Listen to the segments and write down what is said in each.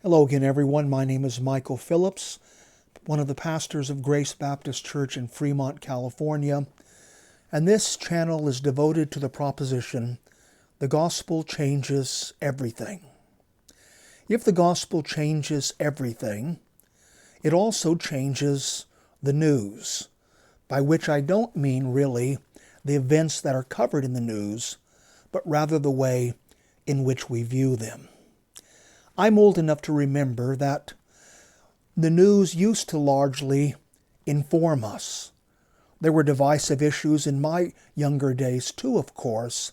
Hello again, everyone. My name is Michael Phillips, one of the pastors of Grace Baptist Church in Fremont, California. And this channel is devoted to the proposition, the gospel changes everything. If the gospel changes everything, it also changes the news, by which I don't mean really the events that are covered in the news, but rather the way in which we view them. I'm old enough to remember that the news used to largely inform us. There were divisive issues in my younger days too, of course,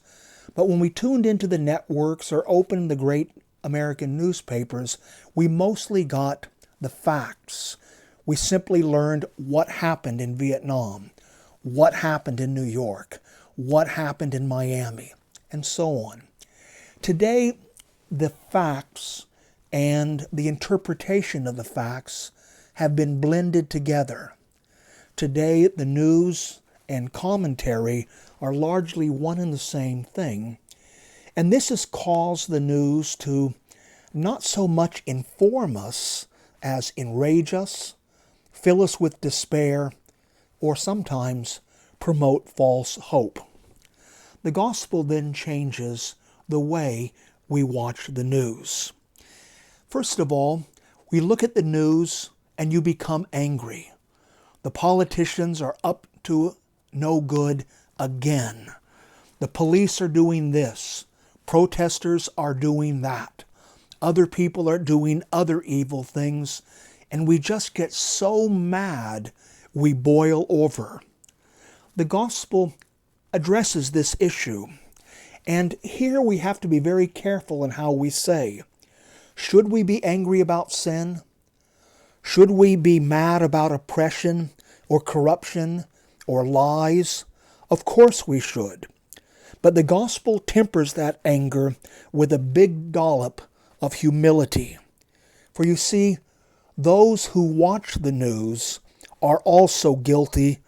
but when we tuned into the networks or opened the great American newspapers, we mostly got the facts. We simply learned what happened in Vietnam, what happened in New York, what happened in Miami, and so on. Today, the facts and the interpretation of the facts have been blended together. Today, the news and commentary are largely one and the same thing, and this has caused the news to not so much inform us as enrage us, fill us with despair, or sometimes promote false hope. The gospel then changes the way we watch the news. First of all, we look at the news and you become angry. The politicians are up to no good again. The police are doing this. Protesters are doing that. Other people are doing other evil things. And we just get so mad we boil over. The gospel addresses this issue. And here we have to be very careful in how we say. Should we be angry about sin? Should we be mad about oppression or corruption or lies? Of course we should. But the gospel tempers that anger with a big dollop of humility. For you see, those who watch the news are also guilty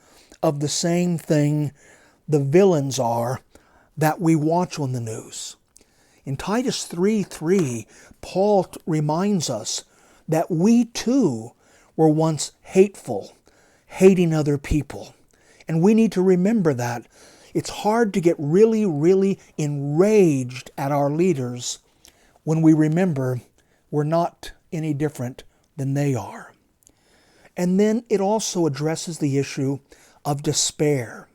of the same thing the villains are that we watch on the news. In Titus 3:3, Paul reminds us that we too were once hateful, hating other people. And we need to remember that. It's hard to get really enraged at our leaders when we remember we're not any different than they are. And then it also addresses the issue of despair.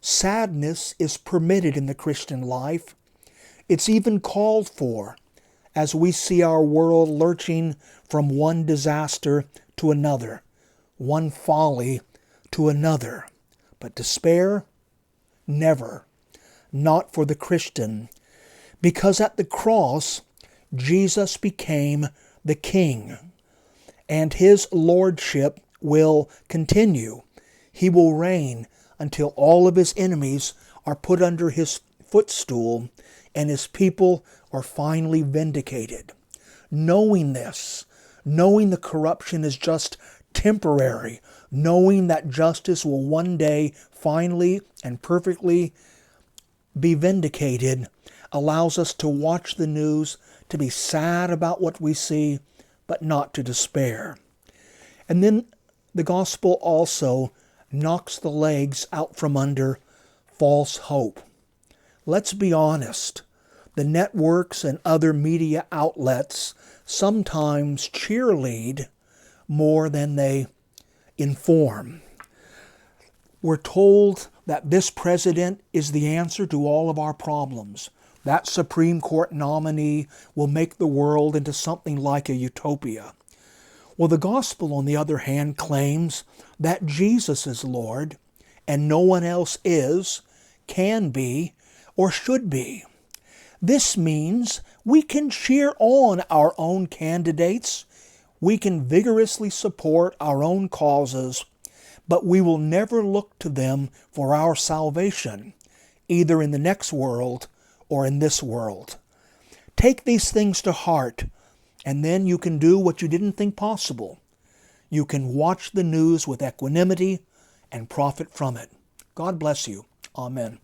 Sadness is permitted in the Christian life. It's even called for as we see our world lurching from one disaster to another, one folly to another. But despair? Never. Not for the Christian. Because at the cross, Jesus became the King, and His lordship will continue. He will reign until all of His enemies are put under His footstool and His people are finally vindicated. Knowing this, knowing the corruption is just temporary, knowing that justice will one day finally and perfectly be vindicated, allows us to watch the news, to be sad about what we see, but not to despair. And then the gospel also knocks the legs out from under false hope. Let's be honest. The networks and other media outlets sometimes cheerlead more than they inform. We're told that this president is the answer to all of our problems. That Supreme Court nominee will make the world into something like a utopia. Well, the gospel, on the other hand, claims that Jesus is Lord, and no one else is, can be, or should be. This means we can cheer on our own candidates, we can vigorously support our own causes, but we will never look to them for our salvation, either in the next world or in this world. Take these things to heart, and then you can do what you didn't think possible. You can watch the news with equanimity and profit from it. God bless you. Amen.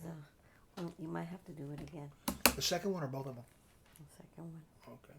well, you might have to do it again. The second one or both of them? The second one. Okay.